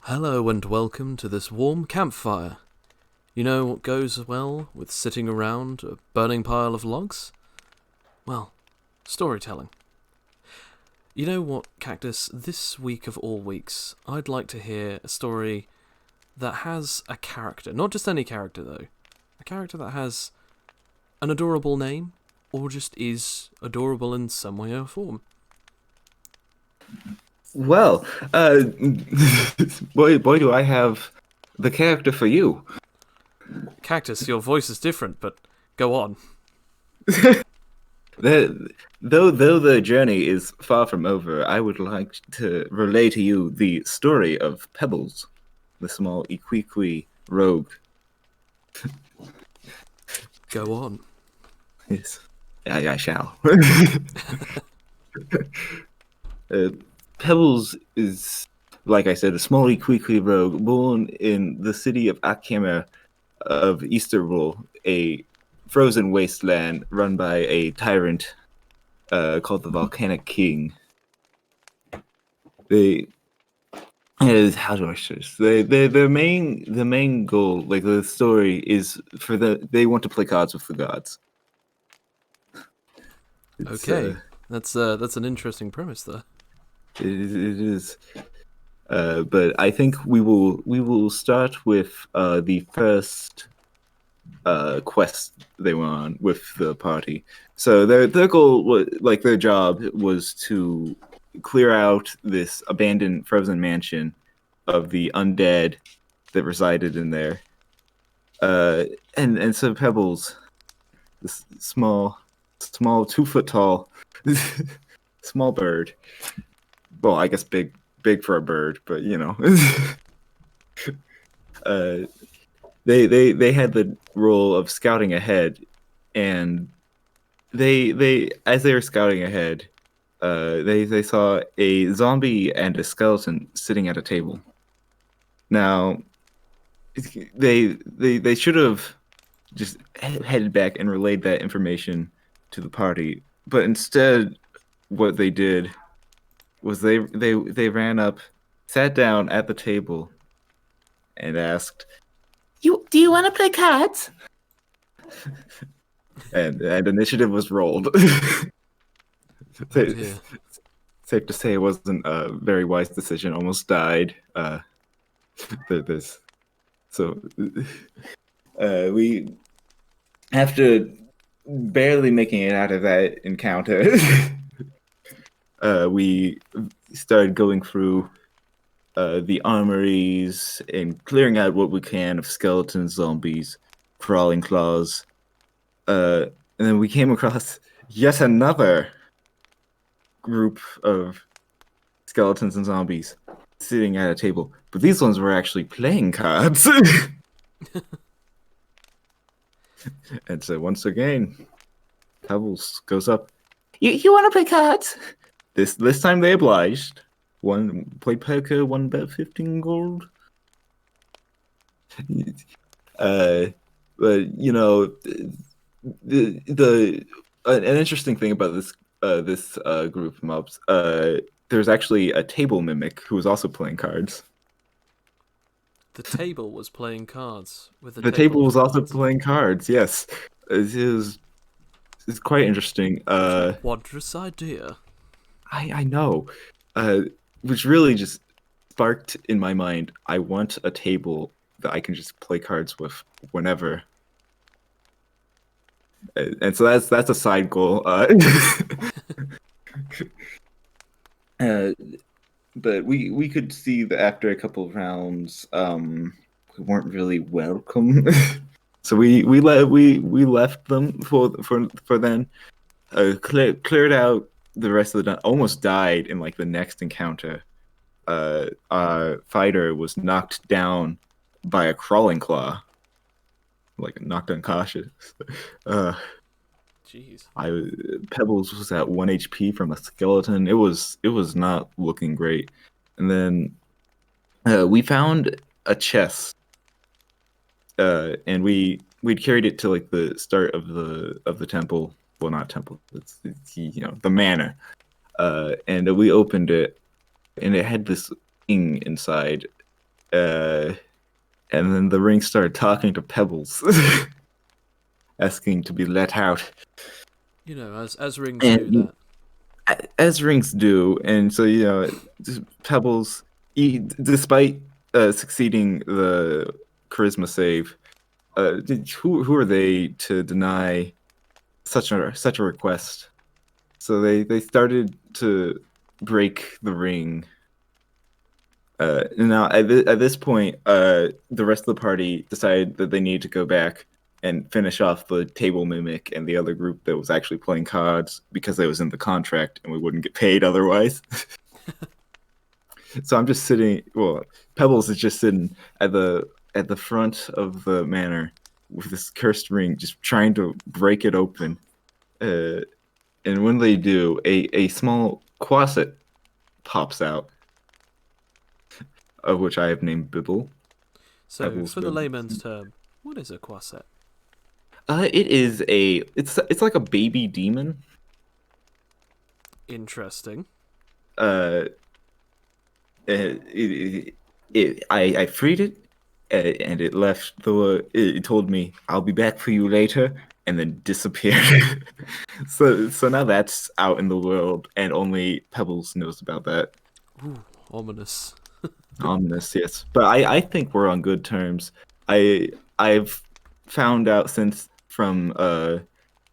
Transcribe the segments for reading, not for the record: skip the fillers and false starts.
Hello and welcome to this warm campfire. You know what goes well with sitting around a burning pile of logs? Well, storytelling. You know what, Cactus? This week of all weeks, I'd like to hear a story that has a character. Not just any character, though. A character that has an adorable name, or just is adorable in some way or form. Well, boy, do I have the character for you. Cactus, your voice is different, but go on. Though the journey is far from over, I would like to relay to you the story of Pebbles, the small Iquiqui rogue. Go on. Yes, I shall. Pebbles is, like I said, a small Iquiqui rogue born in the city of Akema of Easterwool, a frozen wasteland run by a tyrant called the Volcanic King. How do I say this? The main goal, like the story, is they want to play cards with the gods. Okay, that's an interesting premise there. It is. But I think we will start with the first quest they went on with the party. So their goal was, like, their job was to clear out this abandoned frozen mansion of the undead that resided in there. And so Pebbles, this small 2 foot tall small bird. Well, I guess big for a bird, but you know. They had the role of scouting ahead, and they as they were scouting ahead, they saw a zombie and a skeleton sitting at a table. Now, they should have just headed back and relayed that information to the party, but instead, what they did was they ran up, sat down at the table, and asked, Do you want to play cards?" and initiative was rolled. Oh dear. Safe to say it wasn't a very wise decision. Almost died. This. So we, after barely making it out of that encounter, we started going through the armories and clearing out what we can of skeletons, zombies, crawling claws. And then we came across yet another group of skeletons and zombies sitting at a table. But these ones were actually playing cards. And so once again, Pebbles goes up. You want to play cards? This time they obliged. One play poker, one bet 15 gold. But you know, an interesting thing about this group of mobs, there's actually a table mimic who was also playing cards. The table was playing cards with The table was also playing cards. Yes, it's quite interesting. Wondrous idea. I know, which really just sparked in my mind. I want a table that I can just play cards with whenever. And so that's a side goal. But we could see that after a couple of rounds, we weren't really welcome. So we left them for then. Cleared out the rest of the almost died in like the next encounter. Our fighter was knocked down by a crawling claw, like knocked unconscious. Jeez. Pebbles was at 1 HP from a skeleton. It was not looking great. And then we found a chest, and we'd carried it to like the start of the temple. Well, not temple. It's the manor. And we opened it, and it had this thing inside Uh, and then the ring started talking to Pebbles, asking to be let out. You know, as rings do And that. as rings do, and so Pebbles, despite succeeding the charisma save, who are they to deny such a request? So they started to break the ring. Now at this point, the rest of the party decided that they needed to go back and finish off the table mimic and the other group that was actually playing cards because it was in the contract and we wouldn't get paid otherwise. So I'm just sitting. Well, Pebbles is just sitting at the front of the manor with this cursed ring, just trying to break it open. Uh, and when they do, a small quasit pops out, of which I have named Bibble. So, Pebbles for the Bibble. layman's term, what is a quaset? It's like a baby demon. Interesting. Uh, I freed it, and it left the. It told me I'll be back for you later, and then disappeared. So now that's out in the world, and only Pebbles knows about that. Ooh, ominous. Ominous, yes. But I think we're on good terms. I've found out since from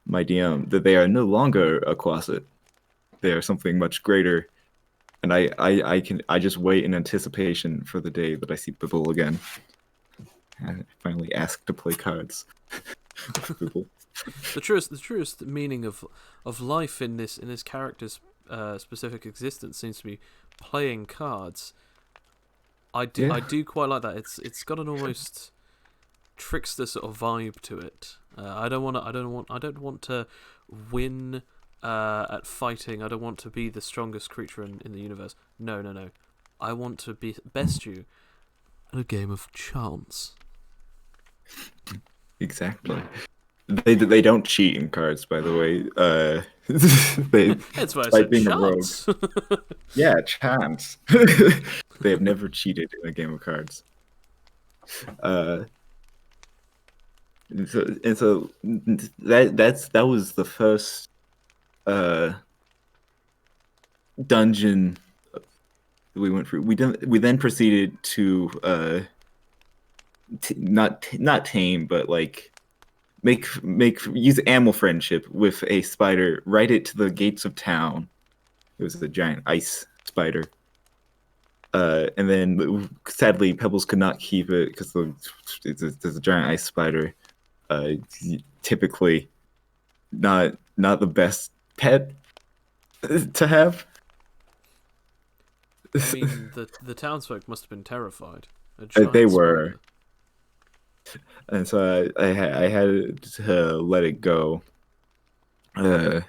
my DM that they are no longer a closet. They are something much greater. And I just wait in anticipation for the day that I see Bibble again. I finally ask to play cards. Bibble. The truest meaning of life in this character's specific existence seems to be playing cards. I Yeah. do quite like that. It's got an almost trickster sort of vibe to it. I don't want to win at fighting. I don't want to be the strongest creature in the universe. No, no, no. I want to be best you at a game of chance. Exactly. They don't cheat in cards, by the way. They That's why I despite said being a rogue. chance. Yeah, chance. They have never cheated in a game of cards. Uh, and so that was the first uh dungeon we went through. We then proceeded to not tame, but like make use animal friendship with a spider. Ride it to the gates of town. It was a giant ice spider. And then sadly, Pebbles could not keep it because there's a giant ice spider. Uh, Typically, not the best pet to have. I mean, the townsfolk must have been terrified. A They giant were, spider. and so I had to let it go. Uh,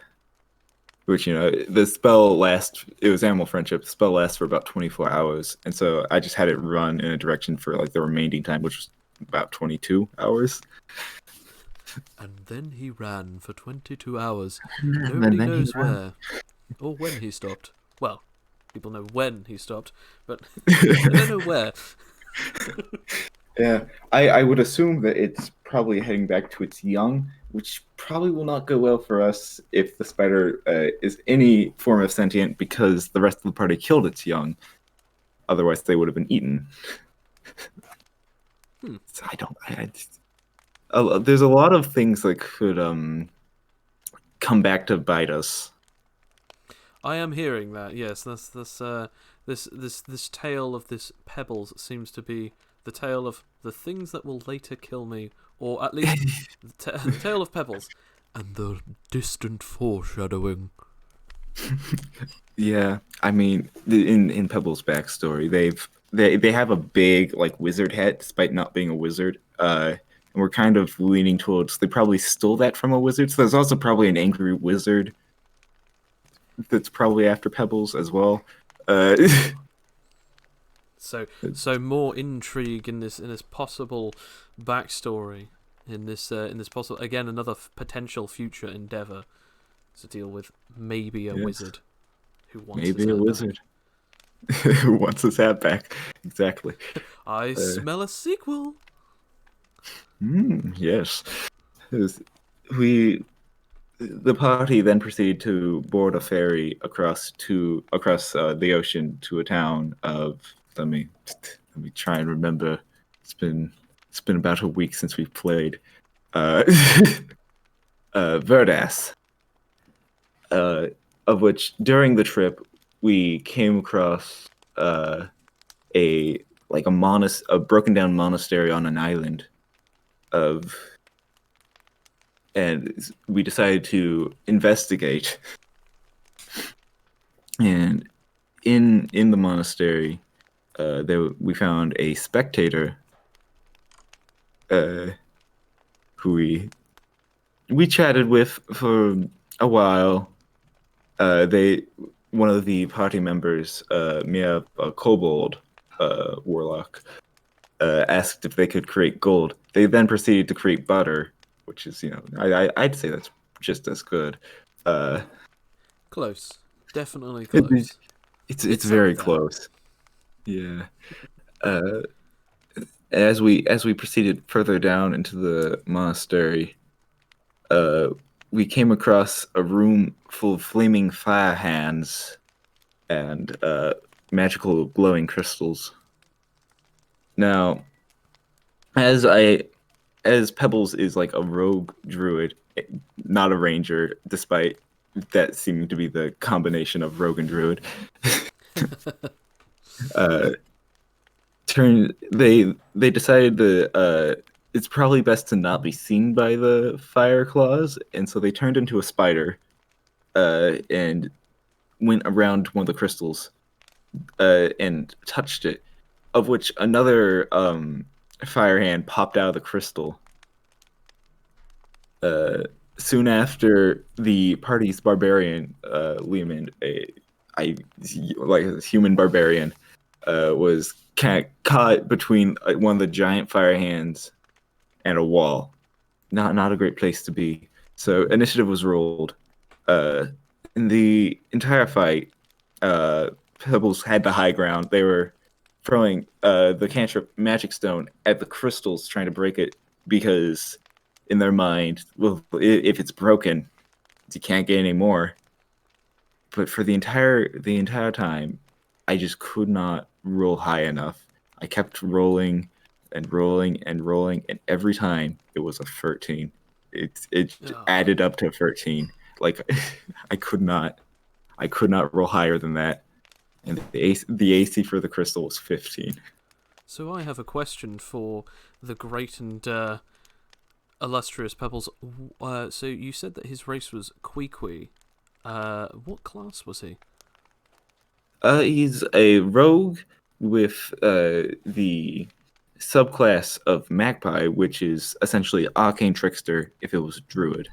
which the spell lasts. It was animal friendship. The spell lasts for about 24 hours, and so I just had it run in a direction for like the remaining time, which was about 22 hours. And then he ran for 22 hours. And Nobody then he knows where or when he stopped. Well, people know when he stopped, but they don't know where. Yeah, I would assume that it's probably heading back to its young, which probably will not go well for us if the spider is any form of sentient because the rest of the party killed its young. Otherwise, they would have been eaten. So I don't. There's a lot of things that could come back to bite us. I am hearing that. Yes, this tale of this Pebbles seems to be the tale of the things that will later kill me, or at least the tale of Pebbles and the distant foreshadowing. Yeah, I mean, in Pebble's backstory, they have a big like wizard hat, despite not being a wizard. And we're kind of leaning towards they probably stole that from a wizard. So there's also probably an angry wizard that's probably after Pebbles as well. Uh, So more intrigue in this possible backstory in this possible again another potential future endeavor to deal with maybe a Yes. wizard who wants his Maybe a hand back. wizard. Who wants his hat back? Exactly. I Uh, smell a sequel. yes. It was- we the party then proceeded to board a ferry across the ocean to a town of let me try and remember. It's been about a week since we played. Uh, Verdas. Uh, of which during the trip we came across a a broken down monastery on an island of and we decided to investigate. And in the monastery, there we found a spectator, uh, who we chatted with for a while. They One of the party members, Mia, a kobold warlock, asked if they could create gold. They then proceeded to create butter, which is, I'd say that's just as good. Uh, Close. Definitely it, close. it's It's up very there. close. Yeah. Uh, as we proceeded further down into the monastery, uh, we came across a room full of flaming fire hands and magical glowing crystals. Now, as I as Pebbles is like a rogue druid, not a ranger, despite that seeming to be the combination of rogue and druid. uh, they decided that it's probably best to not be seen by the fire claws, and so they turned into a spider and went around one of the crystals and touched it, of which another fire hand popped out of the crystal. Uh, Soon after, the party's barbarian, Lehman, like a human barbarian, was kind of caught between one of the giant fire hands and a wall. Not a great place to be. So initiative was rolled. Uh, in the entire fight, Pebbles had the high ground. They were throwing the cantrip magic stone at the crystals, trying to break it because, in their mind, well, if it's broken, you can't get any more. But for the entire time, I just could not roll high enough. I kept rolling and rolling and rolling, and every time it was a 13. It Ah, added up to 13. Like I could not roll higher than that. And the AC for the crystal was 15. so I have a question for the great and illustrious Pebbles. So you said that his race was Kwee. What class was he? He's a rogue with the subclass of Magpie, which is essentially Arcane Trickster if it was a druid.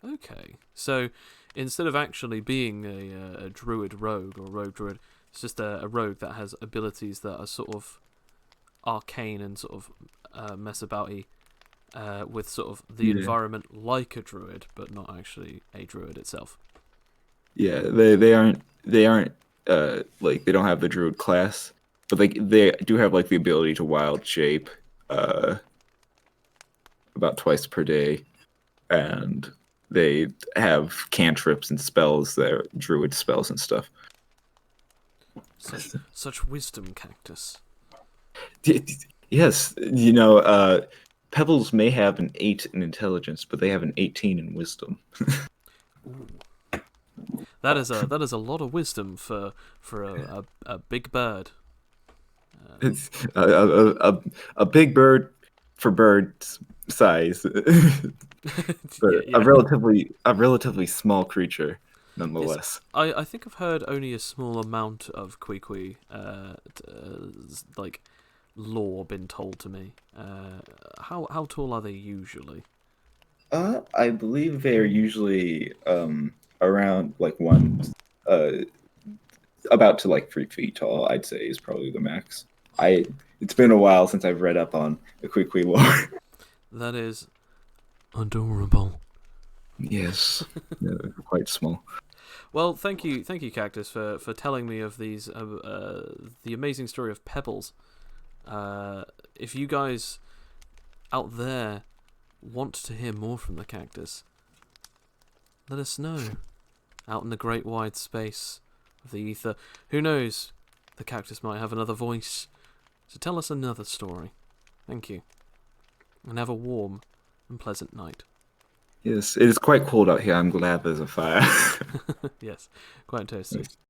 Okay, so instead of actually being a druid rogue or rogue druid, it's just a rogue that has abilities that are sort of arcane and sort of mess abouty with sort of the Yeah. environment like a druid, but not actually a druid itself. Yeah, they aren't like they don't have the druid class, but they do have like the ability to wild shape uh about twice per day, and they have cantrips and spells that are druid spells and stuff. Such wisdom, Cactus. Yes, Pebbles may have an 8 in intelligence, but they have an 18 in wisdom. Ooh. That is a lot of wisdom for a big bird. It's a big bird for birds size, but Yeah, a yeah. relatively small creature Yes, nonetheless. I think I've heard only a small amount of Kwee like lore been told to me. How tall are they usually? I believe they are usually around like one, uh, about to like 3 feet tall. I'd say is probably the max. It's been a while since I've read up on the Quiqui lore. That is adorable. Yes, quite small. Well, thank you, Cactus, for telling me of these the amazing story of Pebbles. If you guys out there want to hear more from the Cactus, let us know. Out in the great wide space of the ether, who knows? The Cactus might have another voice to tell us another story. Thank you, and have a warm and pleasant night. Yes, it is quite cold out here. I'm glad there's a fire. Yes, quite toasty.